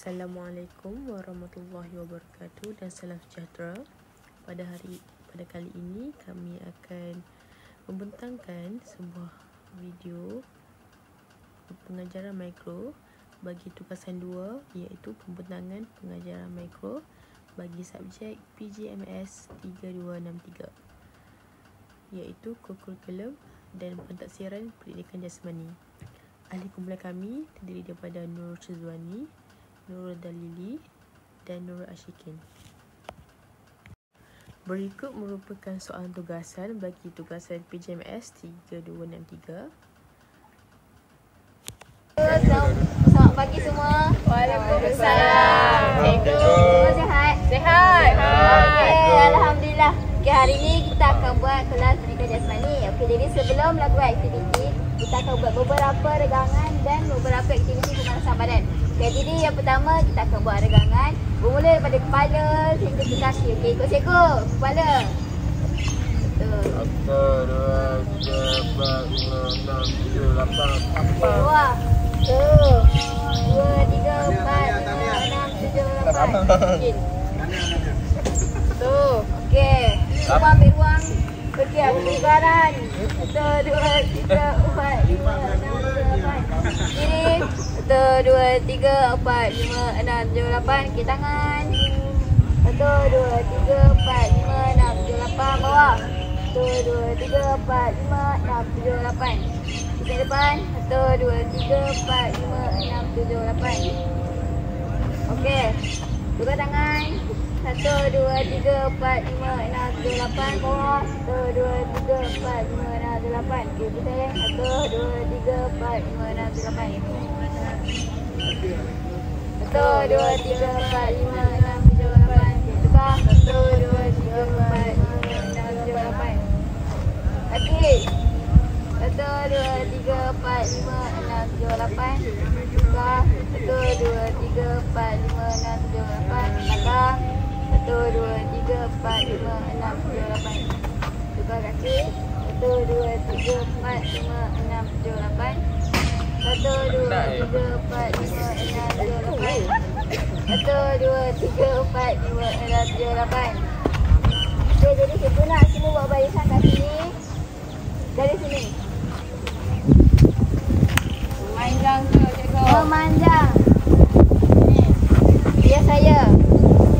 Assalamualaikum warahmatullahi wabarakatuh dan salam sejahtera. Pada kali ini kami akan membentangkan sebuah video pengajaran mikro bagi tugasan 2, iaitu pembentangan pengajaran mikro bagi subjek PGMS 3263, iaitu kurikulum dan pentaksiran pendidikan jasmani. Ahli kumpulan kami terdiri daripada Nurul Syazwani, Nurul Dalili dan Nurul Ashikin. Berikut merupakan soalan tugasan bagi tugasan PGMS 3263. Selamat pagi semua. Waalaikumsalam. Semua sihat? Sihat. Okey, alhamdulillah. Okey, hari ni kita akan buat kelas pendidikan jasmani. Okey, jadi sebelum melakukan aktiviti, kita akan buat beberapa regangan dan beberapa aktiviti pemanasan badan. Okey, jadi yang pertama kita akan buat regangan bermula daripada kepala hingga ke kaki. Okey, ikut cikgu. Kepala. Betul. 1, 2, 3, 4, 5, 6, 7, 8. Bawah. 1, 2, 3, 4, 5, 6, 7, 8. Okey. Tu. Okey. Cuba ambil ruang. Okey, ambil ugaran. 1, 2, 3, 4, 5, 6, 7, 8. Kiri. 1, 2, 3, 4, 5, 6, 7, 8. Okey, tangan. 1, 2, 3, 4, 5, 6, 7, 8. Bawah. 1, 2, 3, 4, 5, 6, 7, 8. Di depan. 1, 2, 3, 4, 5, 6, 7, 8. Okey. Buka tangan. 1, 2, 3, 4, 5, 6, 7, 8. Bawah. 1, 2, 3, 4, 5, 6, 7, 8. Okey, pusing. 1, 2, 3, 4, 5, 6, 7, 8. 1, 2, 3, 4, 5, 6, 7, 8. Okey, tukar. 1, 2, 3, 4, 5, 6, 7, 8. Okey. 1, 2, 3, 4, 5, 6, 7, 8. Tukar. 1, 2, 3, 4, 5, 6, 7, 8. Belakang. 1, 2, 3, 4, 5, 6, 7, 8. Tukar kaki. 1, 2, 3, 4, 5, 6, 7, 8. 1, 2, 3, 4, 5, 6, 7, 8. 1, 2, 3, 4, 5, 6, 7, 8. Okey, jadi cikgu nak semua buat barisan kat sini. Dari sini. Memanjang tu cikgu. Memanjang. Biar saya.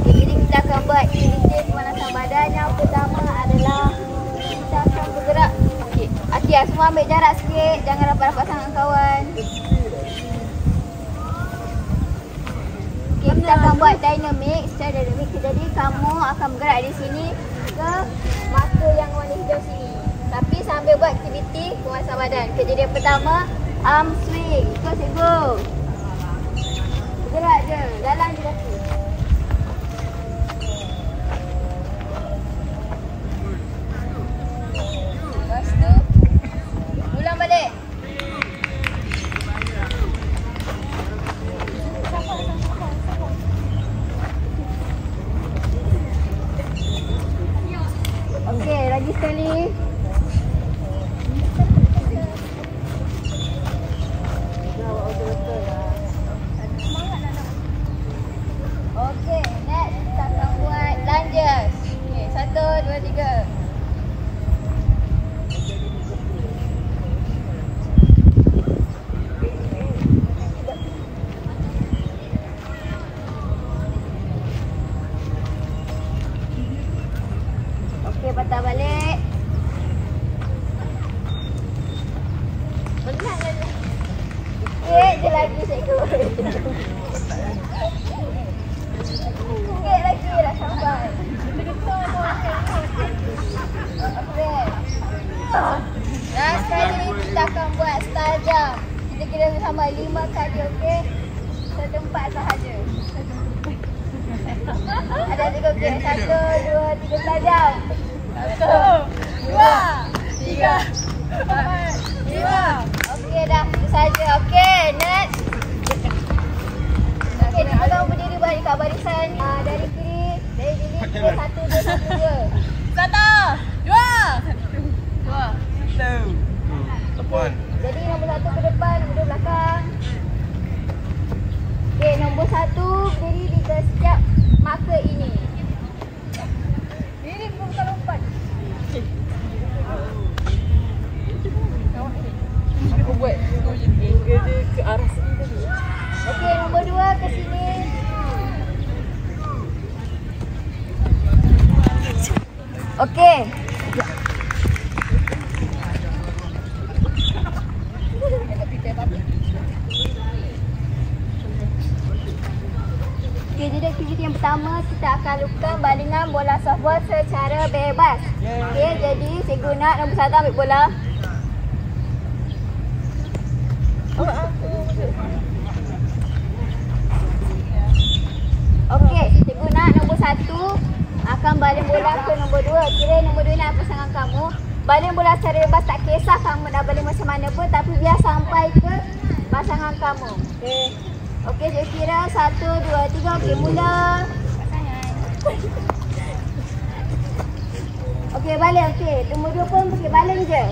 Okay, jadi kita akan buat aktiviti pemanasan badan. Yang pertama adalah kita akan bergerak. Okey, Atia semua ambil jarak sikit. Jangan rapat-rapat sangat kawan. Okey, kita akan buat dynamic. Secara dynamic, jadi kamu akan bergerak di sini ke mata yang warna hijau sini. Tapi sambil buat aktiviti pemanasan badan. Okay, jadi yang pertama, arm swing. Ikut cikgu. Bergerak je. Jalan je kaki. Lepas tu, ulang balik. Okey, lagi sekali. Okey, next kita akan buat lunges. Okey, 1, 2, 3. Okey, patah balik. Benar kan? Sikit je lagi cikgu. Sikit lagi dah sampai. Okey. Dan sekali kita akan buat style jump. Kita kira bersama 5 kali, okey? Satu tempat sahaja. Ada cikgu, okey? 1, 2, 3 style jump. 1, 2, 3, 4, 5. Okey dah, itu saja. Okey, next. Okey, cuba kamu berdiri balik kat barisan. Dari kiri, dari kiri. 1, 2, 1, 2. 1, 2. Depan. Jadi nombor 1 ke depan, nombor 2 belakang. Okey, nombor 1 satu berdiri di setiap marker ini. Diri bukan lompat. Aku buat angle dia ke arah sini tadi. Okey, nombor 2 ke sini. Okey. Okey, jadi aktiviti yang pertama kita akan lakukan balingan bola softball secara bebas. Okey, jadi cikgu nak nombor 1 ambil bola. Okey, cikgu nak nombor 1 akan baling bola ke nombor 2. Kira nombor 2 nak pasangan kamu. Baling bola secara bebas, tak kisah kamu nak baling macam mana pun, tapi biar sampai ke pasangan kamu. Okey. Okey, cikgu kira 1, 2, 3. Okey, mula. Okey, baling. Okey, nombor 2 pun pakai baling je.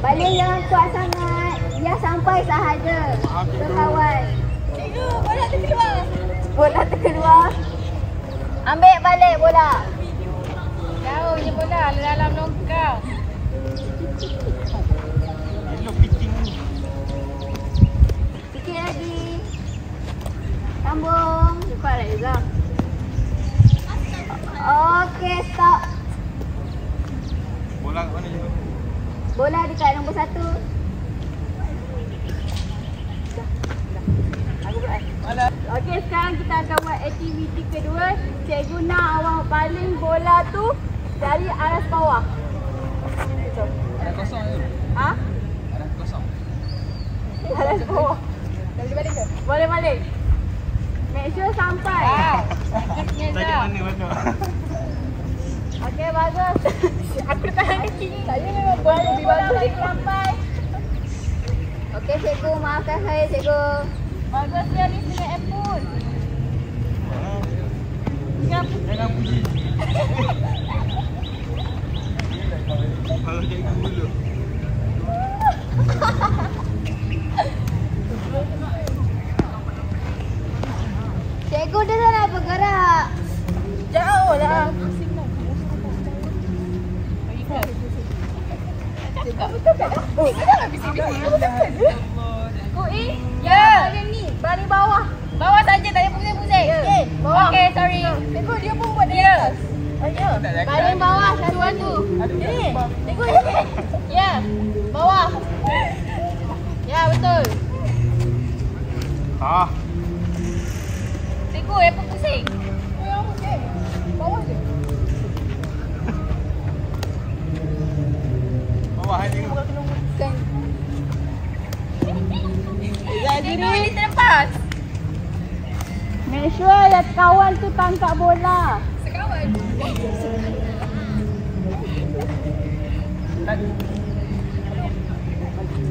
Baling jangan kuat sangat. Biar sampai sahaja ke kawan. Cikgu, bola terkeluar. Bola terkeluar. Ambil balik bola. Jauh je bola dalam longkang. Sikit lagi. Sambung. Cepat lah Izzah. Okey, stop. Bola kat mana je? Bola dekat nombor 1. Okey, sekarang kita akan buat aktiviti kedua. Cikgu nak awak baling bola tu dari aras bawah. Ada kosong je. Ha? Ada kosong. Aras bawah. Boleh balik ke? Boleh balik. Make sure sampai. Tadi mana? Okey, bagus. Aku tahan kaki ni. Saya memang buat lebih bagus sampai. Okey, cikgu. Maafkan saya, cikgu. Bagus dia ni sini apple. Jangan puji. Kalau cikgu dulu. Cikgu dia dah nak bergerak. Jauh lah. Kui? Ya. Baling ni. Baling bawah. Bawah saja, tak payah pusing-pusing. Okey. Bawah. Okey, sorry. Cikgu dia pun buat dia. Oh ya. Baling bawah satu-satu. Ini. Cikgu ini. Ya. Bawah. Ya, betul. Ah. Cikgu apa pusing? Bawah je. Bawah ni. Kan. Cikgu ini terlepas. Make sure yang kawan tu tangkap bola. Sekawan.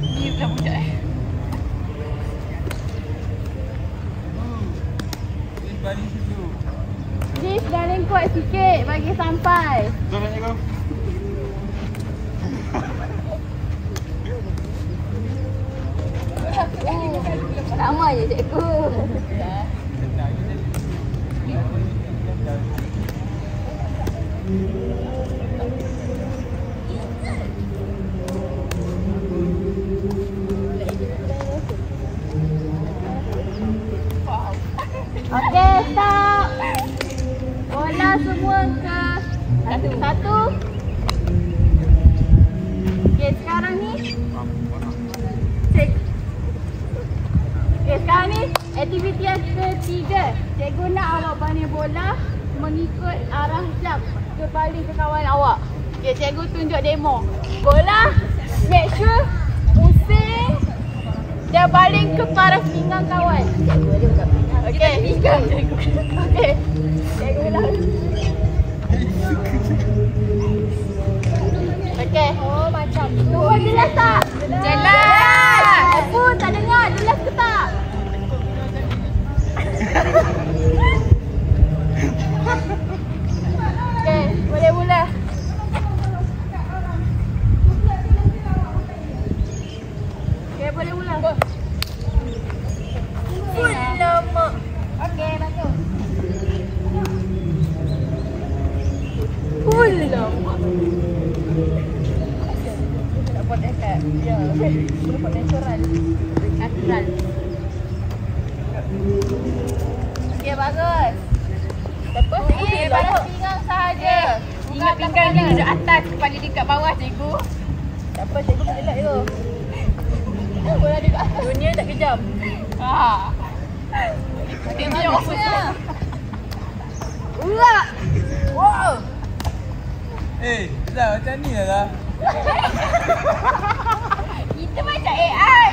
Ni budak-budak Baling situ. Please baling kuat sikit bagi sampai. Betul tak cikgu? Sama je cikgu. Okey, stop. Bola semua ke satu. Okey, sekarang ni cik. Okey, sekarang ni aktiviti yang ketiga. Cikgu nak awak baling bola mengikut arah jam ke baling ke kawan awak. Okey, cikgu tunjuk demo. Bola make sure pusing dia baling ke paras pinggang kawan. Okey, pinggang. Okey. Cikgu ulang. Okey. Oh, macam tu. Oh, jelas tak? Jelas. Aku tak dengar. Jelas ke tak? Nak buat dekat. Ya. Boleh buat natural. Natural. Okey, bagus. Lepas Okey, balas pinggang sahaja. Ingat pinggang ni duduk atas, kepala dekat bawah, cikgu. tak apa, cikgu boleh lihat tu. Bola dekat atas. Dunia tak kejam. Okey, bagusnya. Uak. Wow. Dah macam ni lah. Itu macam AI.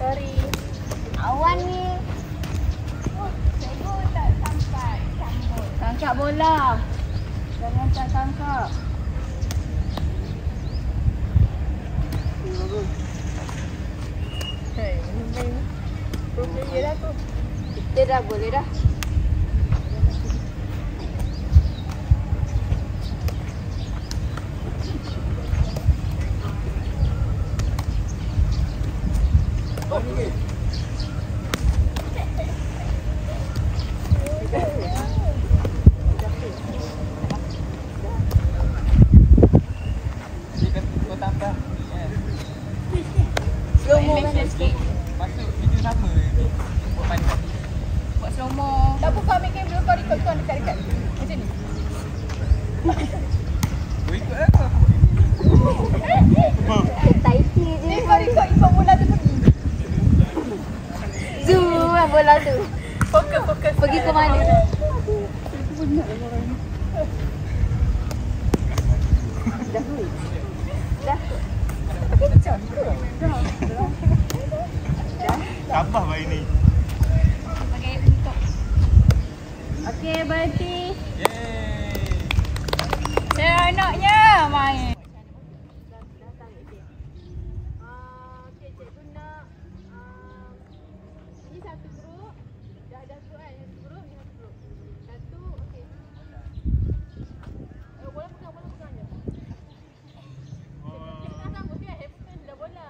Sorry. Awan ni. Cikgu tak sampai sambut. Tangkap bola. Jangan tak tangkap. Hei, main pro player lah tu. Kita dah boleh dah. Kau tambah ni kan. Slow-mo kan. Masuk video sama ni. Buat panjang. Buat slow-mo. Tak apa, kau ambil kamera kau record kau dekat-dekat. Macam ni. Kau ikut lah kau. Taiti je. Ni kau record ikut bola tu pergi. Zoom lah bola tu. Fokus. Pergi ke mana? Dah. Dah. Tambah baik ni. Pakai untuk. Okey, berhenti. Yeay. Seronoknya main. Okey, cikgu nak ni satu grup. Dah grup kan? Satu grup, ni satu grup. Satu, okey. Bola pegang je. Kita sambut kan? Handphone dah bola.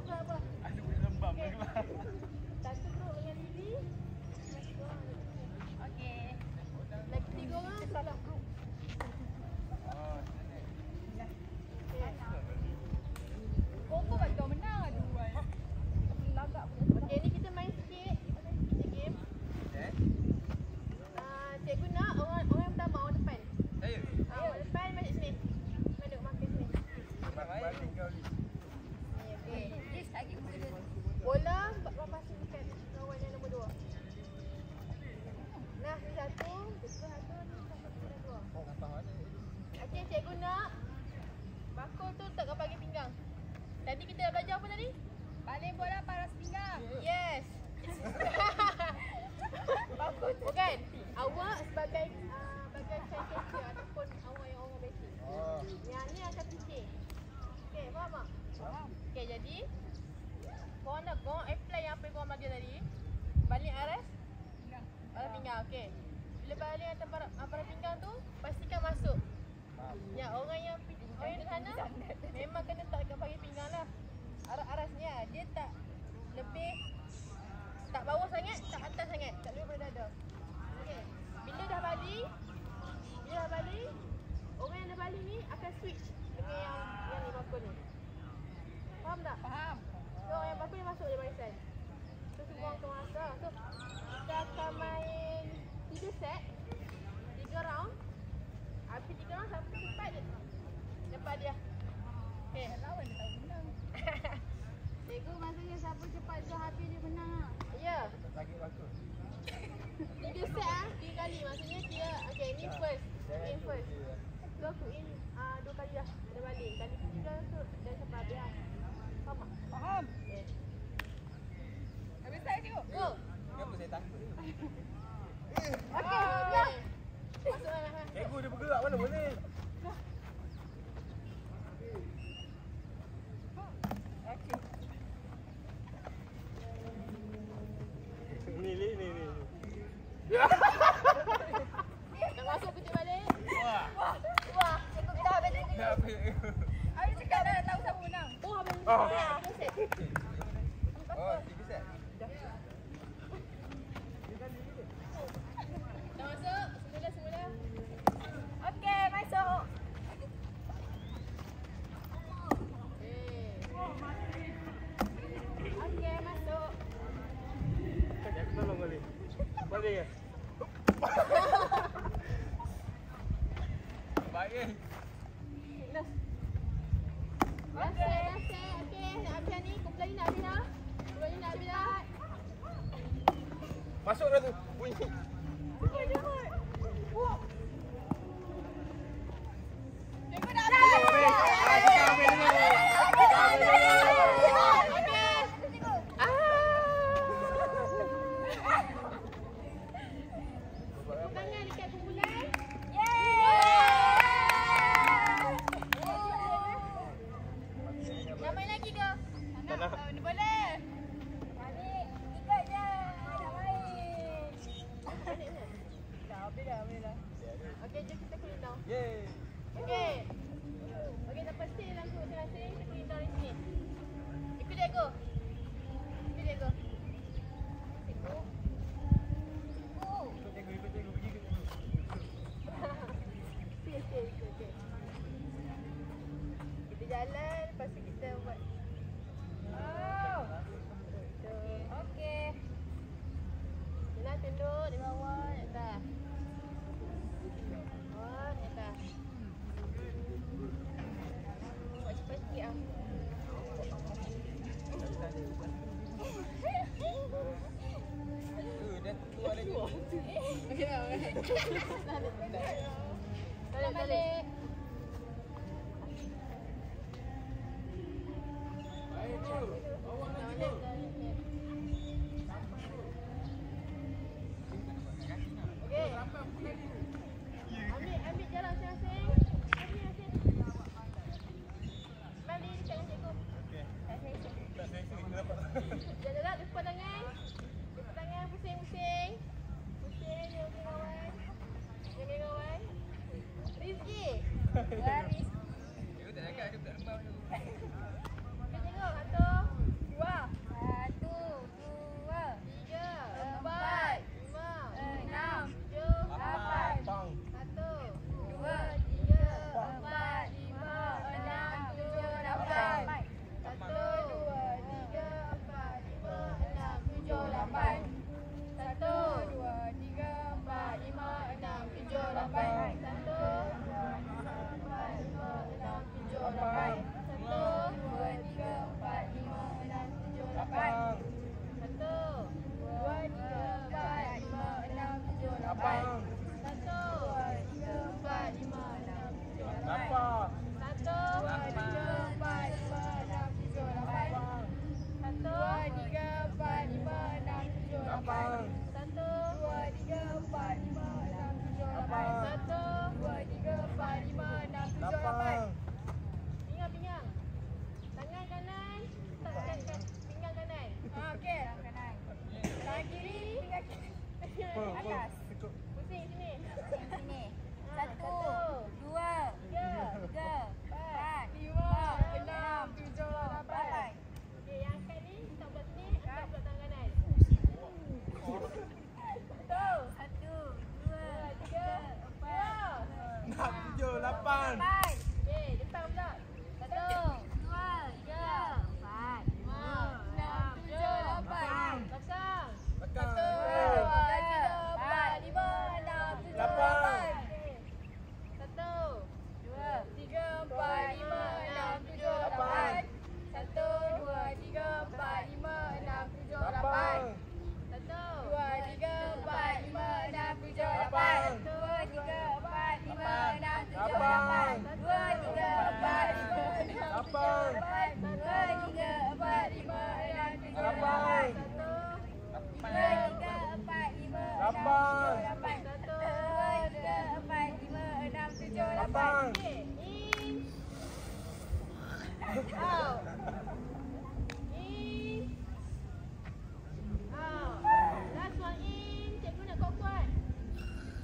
Tak apa. Aku boleh lembam Okey. lah. Satu grup dengan Lily. Okey. Lagi 3 orang salah grup. Kau bagi kau menang ada Wan. Lagak pun. Okey, ni kita main sikit. Sikit game. Cikgu nak orang yang pertama, orang depan. Saya. Orang depan masuk sini. Mana makan sini. Baling kau ni. Okey. This lagi muda. Bola lepasin dekat kawan yang nombor 2. Nah, ni satu, satu, ni dua. Okey, cikgu nak bakul tu tak kau bagi pinggang. Tadi kita dah belajar apa tadi? Paling bola paras pinggang. Yes. Bakul tu kan? Awak sebagai catcher ataupun awak yang orang batting. Yang ni akan pitching. Okey, faham tak? Faham. Okey, jadi korang apply yang apa yang korang belajar tadi. Baling aras pinggang. Okey. Bila baling atas pinggang tu, pastikan masuk. Ya, orang yang di sana memang kena tak bagi pinggang lah. Aras-arasnya dia tak lebih, tak bawah sangat, tak atas sangat, tak lebih pada dada. Okey. Bila dah baling, orang yang dah baling ni akan switch dengan yang ni bakul ni. Faham tak? Faham. So yang bakul ni masuk je barisan. So semua orang kena masuk. So kita akan main 3 set, 3 round. Habis 3 round siapa cepat je dapat dia. Okey, lawan dia tahu menang. Cikgu maksudnya siapa cepat tu habis dia menang lah. Ya. Lagi bagus. 3 set 3 kali. Maksudnya kira okey, ni first. In first. So aku in 2 kali dah. Ada balik. Kali ketiga tu dah sampai habis lah. Faham tak? Faham. Yes. Habis saya cikgu. Go. Kenapa saya takut? Okey. Okay. Masuklah. Cikgu dia bergerak mana boleh? Ni. Nak masuk kutip balik. Wah. Wah, cikgu kita habis cikgu. Dah apa? Habis cakap dah tahu siapa menang. Oh, habis. Oh. Set. Oh, boleh. Baik. Okey. Nak habis ni. Kumpulan ni nak habis dah. Kumpulan ni nak habis dah. Masuk dah tu. Bunyi. Cepat. Cikgu nak tangan dekat kumpulan. Nak main lagi ke? Nak. Boleh. Adik, ikat je. Nak main. Boleh dah. Okey, jom kita clean down. Yeay. Okey. Okey, tak pasti langsung saya rasa kita clean down di sini. Ikut Diego. Ikut Diego. Ikut. Ikut cikgu, pergi ke cikgu. Okey. Kita jalan, lepas tu kita buat. Oh. Okey. Yelah, tunduk di bawah, di atas. Oh, di atas. Buat cepat sikit lah. Dah keluar lagi. Okey, balik. Okey. Ambil jalan masing-masing. Mari dekat dengan cikgu. Okey. Tak saya. Tak saya kita dapat. Jalan depan tangan. Depan tangan pusing-pusing. Pusing jangan kawan. Jangan kawan. Rizki. Rizki. Cikgu tak cakap, cikgu tak lembab tu. Kita tengok satu. Dua. 1, 2, Tiga. Empat. Lima. 6, Tujuh. Lapan. Bang. Satu. 2, Tiga. 4, 5, 6, 7, 8. Satu. Dua. Tiga. Empat. Lima. Enam. Tujuh. Lapan. Satu. Dua. Tiga. Empat. Lima. Enam. Tujuh. Lapan. Satu. Dua. Tiga. Empat. Lima. Enam. Tujuh. Lapan. Satu. Dua. Tiga. Empat. Lima. Enam. Tujuh. Lapan. Satu. Dua. Tiga. Empat. Lima. Enam. Tujuh. Lapan. Satu. Dua. Tiga. Empat. Lima. Enam. Tujuh. Lapan. Dapat. Satu. Dua. Tiga. Empat. Lima. Enam. Tujuh. Lapan. Satu. Dua. Tiga. Empat. Lima. Enam. Tujuh. Lapan. Satu. Dua. Tiga. Empat. Lima. Enam. Tujuh. Lapan. Satu. Dua. Tiga. Empat. Lima. Enam. Tujuh. Lapan. Pinggang. Tangan kanan. Tekan pinggang kanan. Okey. Tangan kiri. Pinggang kiri. Atas. Pusing sini. Sini. Satu. 2, Tiga. 3, 4, Lima. 5, Enam. 6, Tujuh. Lapan. 8. Okey, yang angkat ni. Tak belah sini. Angkat belah tangan kanan. Satu. 1, 2, Tiga. Empat. 6, 7, 8. 8. Okey, depan pula. Satu. 2, 3, 4, 5, 6, 7, 8. Belakang. Belakang. Satu. Dua. Tiga. Empat. Lima. Enam. Tujuh. Lapan. Okey. Satu. 2, Tiga. Empat. Lima. Enam. Tujuh. Lapan. Satu. Dua. Tiga. Empat. Lima. Enam. Tujuh. Lapan. Satu. Dua. Tiga. Empat. Lima. Enam. Tujuh. Lapan. 2, 3, 4, 5, 6, 7, Lapan. 8. 2, 3, 4, 5, 6, 7, 8. 2, 3, 4, 5, 6, 7, 8. 2, 3, 4, 5, 6, 7, 8. 2, 3, 4, 5, 6, 7, 8. In. Out. In. Out. Last one in. Cikgu nak kuat-kuat.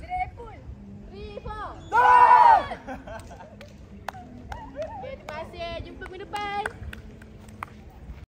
Jadi apple. 3, 4. Okay, terima kasih. Jumpa minggu depan.